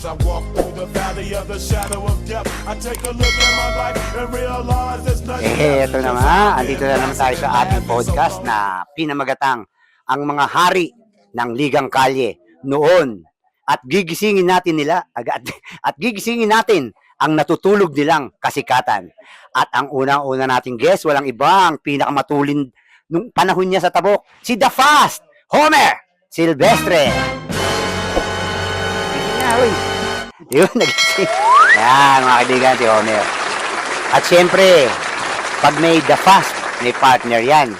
As I walk through the valley of the shadow of death, I take a look at my life and realize there's nothing. Ito na nga, andito na naman tayo sa ating podcast na pinamagatang ang mga hari ng Ligang Kalye noon. At gigisingin natin ang natutulog nilang kasikatan. At ang unang-una nating guest, walang iba, ang pinakamatulin nung panahon niya sa Tabok, si The Fast, Homer Silvestre. Yun, nagising. Yan, mga kaibigan, si Homer. At syempre, pag may The Fast, may partner yan.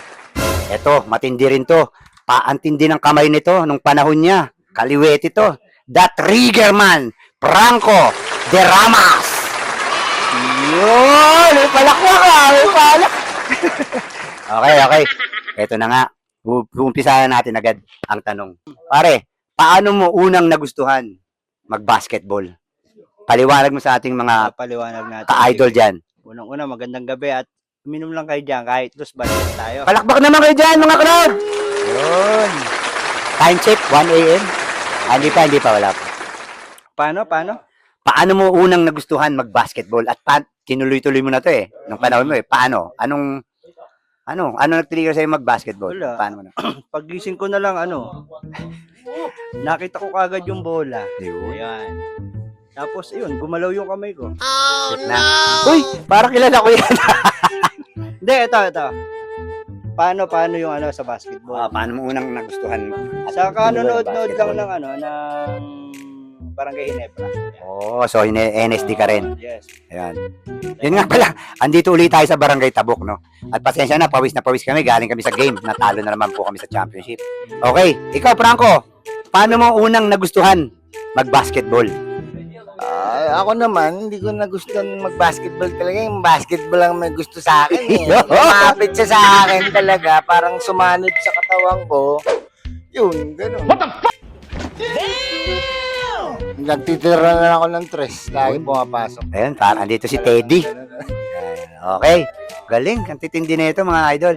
Eto, matindi rin to. Paantindi ng kamay nito nung panahon niya. Kaliwete to. The Triggerman, Franco De Ramas. Yun, may palakwa ka, may palak. Okay. Eto na nga. Umpisahan natin agad ang tanong. Pare, paano mo unang nagustuhan mag-basketball? Paliwanag mo sa ating mga Paliwanag natin. ka-idol dyan. Unang-una, magandang gabi at uminom lang kayo dyan kahit dos basket tayo. Palakpak naman kayo dyan, mga crowd! Yun. Time check, 1 a.m. Hindi pa, wala pa. Paano? Paano mo unang nagustuhan mag-basketball? At tinuloy-tuloy mo na to eh. Nung panahon mo eh. Paano? Ano nag-trigger sa'yo mag-basketball? Wala. Paano mo na? Paggising ko na lang, nakita ko kagad yung bola. Yun. Ayan. Tapos, gumalaw yung kamay ko. Na. Uy, parang kilala ko yan. Hindi, ito. Paano yung sa basketball? Paano mo unang nagustuhan mo? Sa kanonood-nood lang ng Barangay Ginebra. Oo, so NSD ka rin. Yes. Ayan. Yun nga pala, andito ulit tayo sa Barangay Tabok, no? At pasensya na pawis kami, galing kami sa game. Natalo na naman po kami sa championship. Okay, ikaw Franco, paano mo unang nagustuhan mag-basketball? Ako naman, hindi ko nagustuhan mag-basketball talaga. Yung basketball lang may gusto sa akin eh. Lumapit siya sa akin talaga. Parang sumanib sa katawan ko. Yun, ganun. What the fuck? Damn! Nagtitira na ako ng tres. Lagi pumapasok. Ayun, parang andito si Teddy. Okay, galing. Ang titindi na ito mga idol.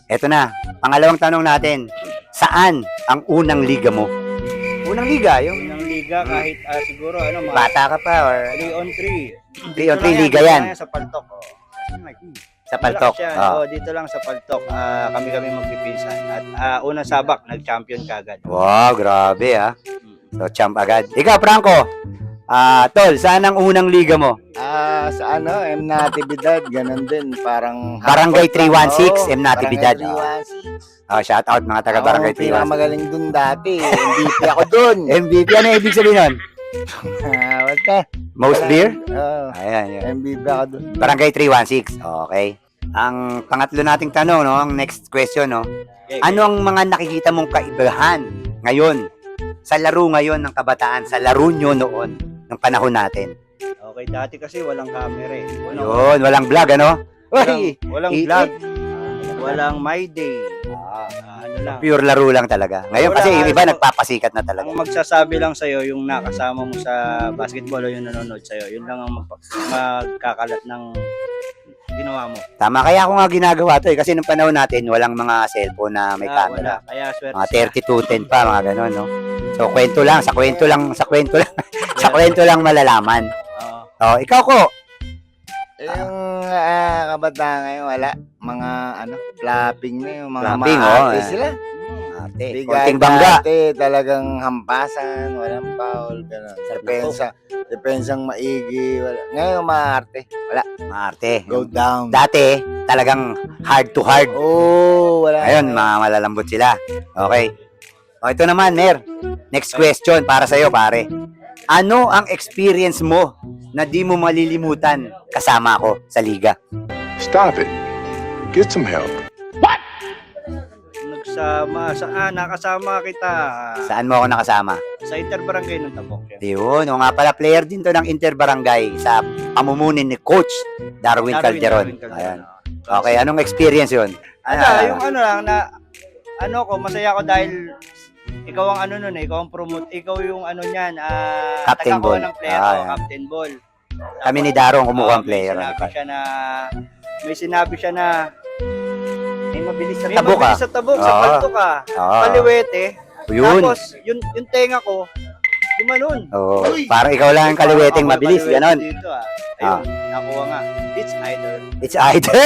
Ito na, pangalawang tanong natin. Saan ang unang liga mo? Unang liga, yung Unang liga kahit siguro mga bata ka pa or 3-on-3. 3-on-3 liga yan. Sa Paltok. Sa Paltok. Dito lang sa Paltok. Kami magpipinsan. At unang sabak, nag-champion kagad. Wow, grabe ah. So, champ agad. Ikaw, Franco. Tol, saan ang unang liga mo? Sa M. Natividad, ganun din. Parang Barangay 316, M. Natividad. Barangay 316. Shout out mga taga Barangay 316. Pinakamagaling dun dati. MVP ako dun. MVP, ano ibig sabihin nun? Basta. Most beer? Ayan. Ayan. MVP ako dun. Barangay 316. Okay. Ang pangatlo nating tanong, no? Ang next question, no? Ano ang mga nakikita mong kaibahan ngayon sa laro ngayon ng kabataan, sa laro nyo noon, ng panahon natin? Okay, dati kasi walang camera eh. Yun, walang vlog, ano? Walang Iti. vlog. Walang My Day. Ano lang. Pure laro lang talaga. Ngayon kasi yung iba nagpapasikat na talaga. Ang magsasabi lang sa'yo, yung nakasama mo sa basketball o yung nanonood sa'yo, yun lang ang magkakalat ng ginawa mo. Tama, kaya ako nga ginagawa to eh. Kasi nung panahon natin, walang mga cellphone na may camera. Wala. Kaya swerte. Mga 3210 pa, mga gano'n, no? So, sa kwento lang malalaman. Oo. Ikaw ko. Yung kabataan ngayon, wala. Mga flapping na yung mga Flapping, maarte sila. Ate, Bigay konting bangga. dati, talagang hampasan, walang foul, gano'n. Depensang maigi, wala. Ngayon, maarte, wala. Maarte. Go down. Dati, talagang hard to hard. Wala. Ngayon, malalambot sila. Okay. Ito naman, Mer. Next question para sa'yo, pare. Ano ang experience mo na di mo malilimutan kasama ako sa liga? Stop it. Get some help. Nakasama kita Saan mo ako nakasama? sa Interbarangay ng Tabok. Yun, o nga pala, player din to ng Interbarangay sa pamumunin ni Coach Darwin Calderon. Ayan. Okay, anong experience yun? Yung masaya ako dahil ikaw ang ikaw ang promote, ikaw yung niyan, Captain tagakuha Ball. ng player, Captain Ball. Kami ni Darong kumuha ang player. May sinabi siya na may mabilis sa Tabok, sa Paltok ka. Kaliwete. Yun. Tapos yung tenga ko Gumanon. Oo, Uy! parang ikaw lang ang kaliweteng Ako mabilis, kaliwete ganon. Dito, Ayun, nakuha nga. It's either. It's either.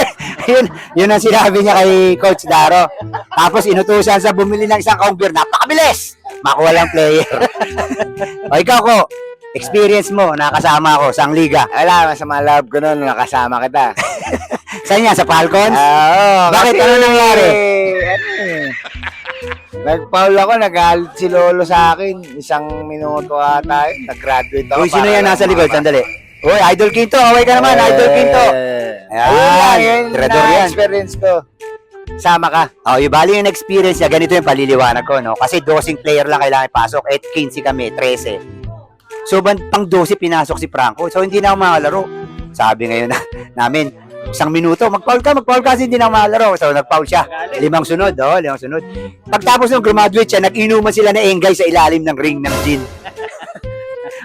yun ang sinabi niya kay Coach Daro. Tapos inutusan sa bumili ng isang counter. Napakabilis! Makuha lang player. O ikaw ko, experience mo, nakasama ako sa ang liga. Wala, masama love ko nun, nakasama kita. Saan yan? Sa Falcons? Oo. Bakit? Ano nangyari? Nag-foul ako, nagalit si Lolo sa akin. Isang minuto ata yun. Nag-graduate ako. Uy, sino para yan lang nasa likod? maka- Sandali. Uy, Idol Quinto. Away ka naman, Idol Quinto. Ayan, Ayun tirador na yan. experience ko. Sama ka. Oh, yung bali yung experience niya, ganito yung paliliwanag ko, no? Kasi 12 player lang kailangan ipasok, 15 kami, 13. So, pang 12 pinasok si Franco. So, hindi na ako makalaro. Sabi ngayon namin, isang minuto, mag-foul ka kasi hindi na ako makalaro. So, nag-foul siya. 5 sunod, 5 sunod. Pagtapos nung graduate siya, nag-inuman sila na engay sa ilalim ng ring ng gin.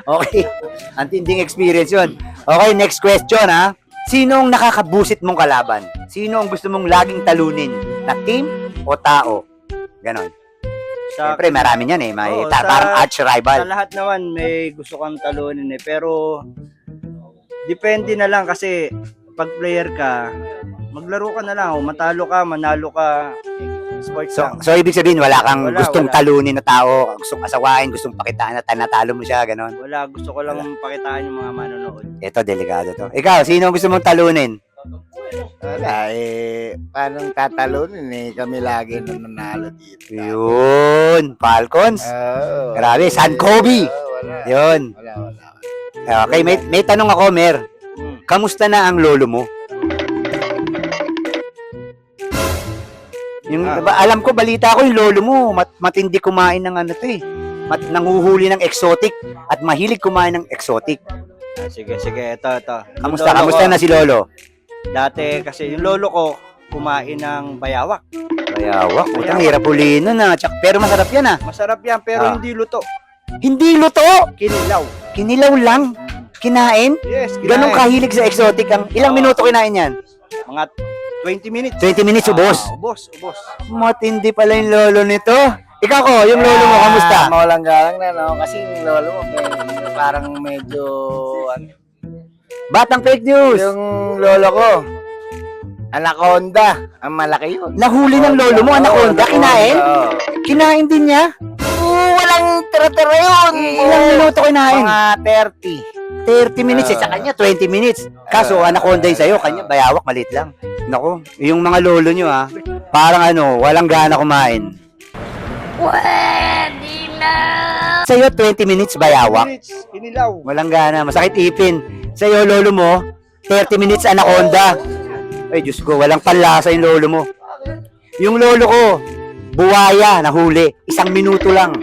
Okay. Antinding experience yun. Okay, next question, ha? Sinong nakakabusit mong kalaban? Sino ang gusto mong laging talunin? Na team o tao? Ganon. Sa, Siyempre, marami yan eh. May Oo, sa- parang arch sa rival. lahat naman, may gusto kang talunin Pero, depende na lang kasi pag player ka, maglaro ka na lang. O, matalo ka, manalo ka. Sports lang. So, ibig sabihin, wala kang Wala, gustong wala. talunin na tao, gustong asawain, gustong pakitaan na natalo mo siya, ganon. Wala, gusto ko lang pakitaan yung mga manonood. Ito, delikado to. Ikaw, sino ang gusto mong talunin? Wala, paano tatalunin eh? Kami lagi nanalo dito. Yun, Falcons. Oo. Grabe, San Kobe. Wala. Yun. Wala. Okay, may tanong ako, Mer. Hmm. Kamusta na ang lolo mo? Yung, alam ko, balita ko, yung lolo mo, matindi kumain ng ano to eh. Nanguhuli ng exotic at mahilig kumain ng exotic. Sige, ito. Yung Kamusta lolo ko, na si lolo? Dati, kasi yung lolo ko, kumain ng bayawak. Bayawak, putang hirap ulihin nun ah. Pero masarap yan ah. Masarap yan, pero Ah. hindi luto. Hindi luto! Kinilaw. Kinilaw lang. Kinain? Yes, Ganong kahilig sa exotic ang ilang minuto kinain yan? Mga 20 minutes. 20 minutes ubos. Ubos. Matindi pala yung lolo nito. Ikaw ko, yung lolo mo, kamusta? Mawalang galang na, no? Kasi yung lolo mo, parang medyo, ano, Batang fake news. yung lolo ko, anaconda. Ang malaki yun. Nahuli ng lolo mo, anaconda, kinain? Oo. Kinain din niya? Walang tira-tira yun. Ilang minuto kinain? Mga 30 minutes sa kanya, 20 minutes. Kaso, anaconda yun sa'yo, kanya, bayawak, maliit lang. Nako, yung mga lolo nyo parang walang gana kumain. Pwede na! Sa'yo, 20 minutes bayawak. Kinilaw. Walang gana, masakit ipin. Sa'yo, lolo mo, 30 minutes anaconda. Ay, Diyos ko, walang panlasa yung lolo mo. Yung lolo ko, buwaya, nahuli. 1 minuto lang.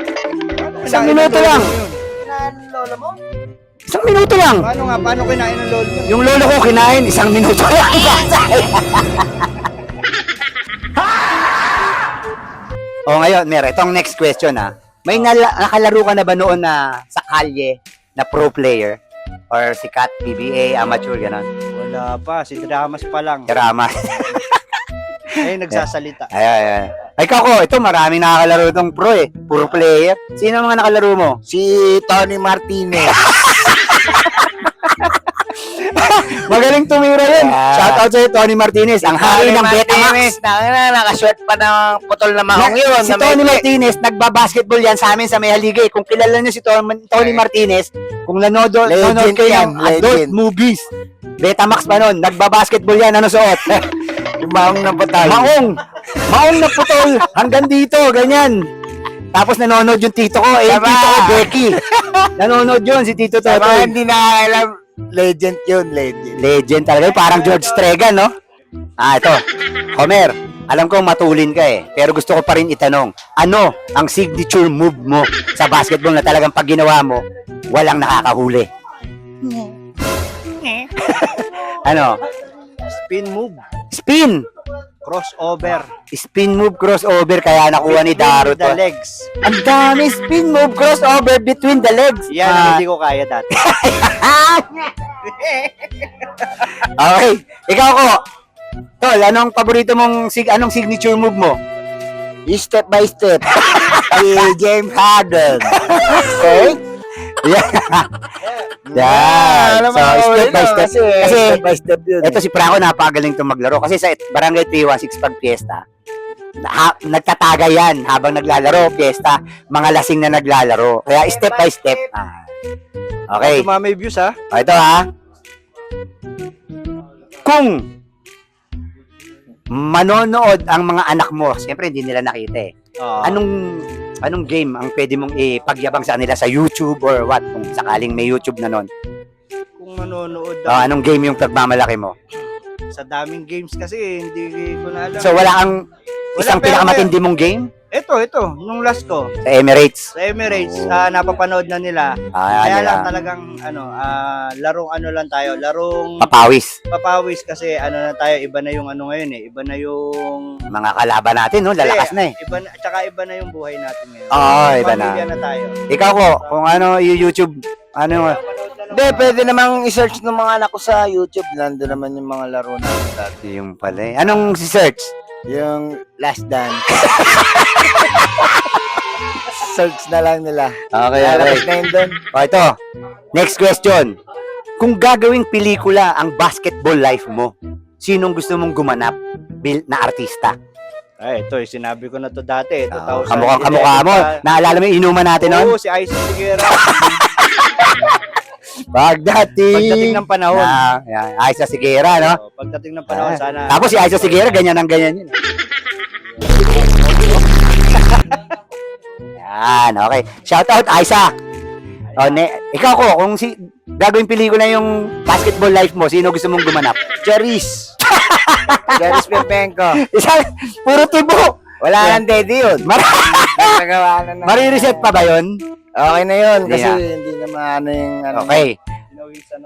1 minuto lang. Kinain ng lolo mo? 1 minuto lang. Paano kinain ng lolo mo? Yung lolo ko, kinain, 1 minuto lang. O ngayon, Mer, itong next question May nakalaro ka na ba noon na sa kalye na pro player? Or sikat, PBA, amateur, gano'n? Wala pa. Si Dramas pa lang. Karama. Ayun, nagsasalita. Ay. Ikaw ko, ito maraming nakakalaro itong pro Puro player. Sino ang mga nakalaro mo? Si Tony Martinez. Magaling tumira yun. Shout out sa'yo, Tony Martinez. Ang hari ng Betamax. Nakashort pa ng putol na maong yun. Si Tony Martinez, nagbabasketball yan sa amin sa May Haligay. Kung kilala niyo si Tony Martinez, kung nanonood Legend kayo yan, ng adult legend. movies, Betamax pa nun, nagbabasketball yan, ano suot? Yung maong na putol. Maong na putol, hanggang dito, ganyan. Tapos nanonood yung tito ko, Tama. tito ko, Becky. Nanonood yun, si Tito Sa mga Totoy. hindi nakakaalam, legend yun, legend. Legend talaga, parang George Stregan, no? Ito. Homer, alam ko matulin ka pero gusto ko pa rin itanong, ano ang signature move mo sa basketball na talagang pag ginawa mo, walang nakakahuli? Ano? Spin move. Spin! Crossover. Spin move crossover kaya nakuha ni Daro The to. legs. Ang dami spin move crossover between the legs. Yan ang hindi ko kaya dati. Okay, ikaw ko. Tol, anong paborito mong anong signature move mo? Step by step. Si James Harden. Okay? Yan. Yan. Alam mo, So, step by step. Kasi, step by step yun. Ito si Franco, napakagaling itong maglaro. Kasi sa Barangay 316 pag fiesta, nagtataga yan habang naglalaro, fiesta, mga lasing na naglalaro. Kaya step by step. Okay. Tumama yung views ha. O, ito ha. Kung manonood ang mga anak mo, siyempre hindi nila nakita eh. Anong game ang pwede mong ipagyabang sa kanila sa YouTube or what? Kung sakaling may YouTube na nun. Kung manonood Anong game yung pagmamalaki mo? sa daming games kasi hindi ko na alam. So wala kang isang pero pinakamatindi mong game? Ito, nung last ko, Sa Emirates. sa Emirates, Oh. napapanood na nila. Ah, Kaya nila. lang talagang larong lang tayo, larong Papawis. papawis kasi na tayo, iba na yung ngayon eh, iba na yung Mga kalaban natin, no? Lalakas na eh. Iba na, tsaka iba na yung buhay natin ngayon. Oo, iba na. Pamilya na tayo. Ikaw ko, kung yung YouTube, Hindi, pwede namang i-search ng mga anak ko sa YouTube. Nandun naman yung mga laro namin dati. yung pala eh. Anong si search? Yung Last Dance. Search na lang nila. Okay, Lalabas na yun dun. O ito, next question. Kung gagawing pelikula ang basketball life mo, sinong gusto mong gumanap na artista? Ay, ito, sinabi ko na to dati. 2011 Kamukha mo. Naalala mo yung inuman natin Oo, noon? si Isaac Figuera. Pagdating ng panahon. Yan, Aiza Sigera, no? Oo, pagdating ng panahon, sana. Tapos si Aiza Sigera, ganyan ang ganyan yun. Yan, okay. Shout out, Aiza. Ikaw ko, kung gagawin pelikula yung basketball life mo, sino gusto mong gumanap? Charis. Charis Pepenko. Puro tibo. Wala nang daddy yun. Nagawa na. Marireset pa ba yun? Okay na yun. Hindi Kasi na. hindi naman yung Okay.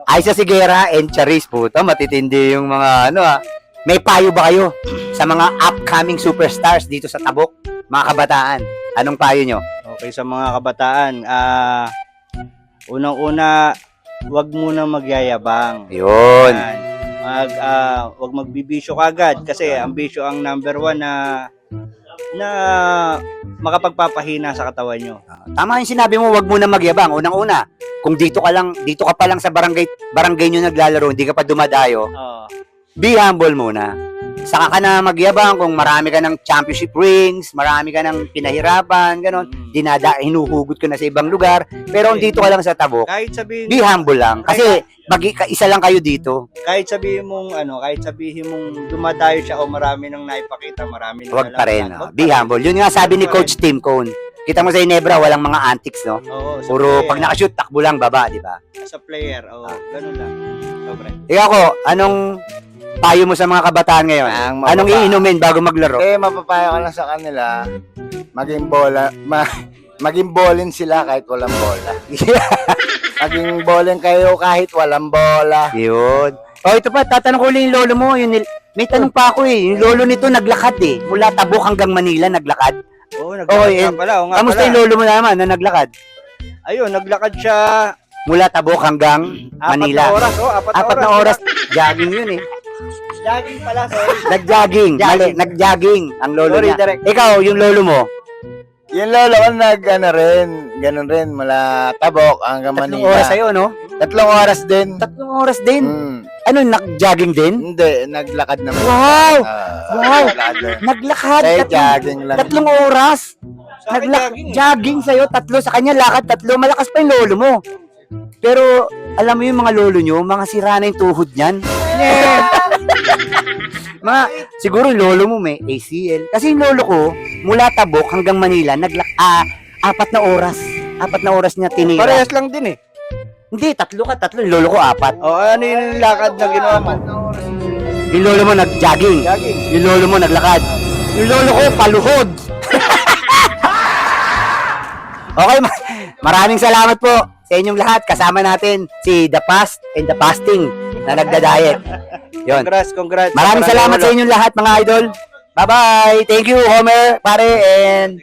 Aiza Sigera and Charis, puto, matitindi yung mga May payo ba kayo sa mga upcoming superstars dito sa Tabok? Mga kabataan, anong payo nyo? Okay, sa mga kabataan, unang-una, wag muna magyayabang. Yun. Yan. Wag magbibisyo kagad kasi ang bisyo ang number 1 na makapagpapahina sa katawan nyo. Tama yung sinabi mo, wag muna magyabang. Unang-una, kung dito ka pa lang sa barangay nyo naglalaro, hindi ka pa dumadayo, be humble muna. Saka ka na magyabang kung marami ka ng championship rings, marami ka ng pinahirapan, ganon. Hinuhugot ka na sa ibang lugar. Pero kung dito ka lang sa Tabok, Kahit sabihin be humble lang. Kasi isa lang kayo dito. kahit sabihin mong dumadayo siya o marami nang naipakita, marami nang Wag pa rin. Wag Be pa rin. humble. Yun nga sabi ni Coach Tim Cone. Kita mo sa Inebra, walang mga antics, no? Oo, sa Puro player, pag nakashoot, takbo lang baba, di ba? sa player, ganun lang. Sobre. Ikaw ko, anong payo mo sa mga kabataan ngayon? Ang Anong iinumin bago maglaro? Mapapayo ko lang sa kanila, maging bowling sila kahit walang bola. Maging bowling kayo kahit walang bola. Yun. Ito pa, tatanong ko ulit yung lolo mo. May tanong pa ako eh. Yung lolo nito naglakad eh. Mula Tabok hanggang Manila, naglakad. Oo, naglakad nga pala. Oo nga Kamusta pala. yung lolo mo naman na naglakad? Ayun, naglakad siya Mula Tabok hanggang 4 Manila. na oras. 4 na oras. Jogging yun eh. Jogging pala, sorry. Nag-jogging. Jogging. Nag-jogging ang lolo Sorry, niya. direct. Ikaw, yung lolo mo, Yung lolo ko ganun rin, mula Tabok hanggang 3 Manila. oras sa'yo, no? 3 oras din. 3 oras din. Mm. Ano, nag-jogging din? Hindi, naglakad naman. Wow! Wow! Naglakad din. Naglakad. Eh, jogging lang. 3 oras. Sa akin, jogging eh. Jogging sa'yo, 3. Sa kanya, lakad 3. Malakas pa yung lolo mo. Pero, alam mo yung mga lolo nyo, mga sira na yung tuhod niyan. Siguro yung lolo mo may ACL. Kasi yung lolo ko, mula Tabok hanggang Manila, 4 na oras. 4 na oras niya tinira. Parehas lang din eh. Hindi, 3 ka, 3. Yung lolo ko, 4. O, ano yung lakad na ginawa mo? Yung lolo mo nag-jogging. Jogging. Yung lolo mo naglakad. Yung lolo ko, paluhod. Okay, maraming salamat po sa inyong lahat. Kasama natin si The Past and The Fasting na nagda-diet. Yun. Congrats. Maraming salamat sa inyong lahat, mga idol. Bye-bye. Thank you, Homer, pare, and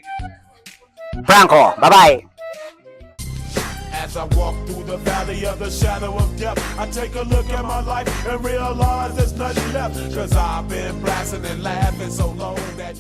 Franco. Bye-bye. As I walk through the valley of the shadow of death, I take a look at my life and realize there's nothing left. Cause I've been blasting and laughing so long that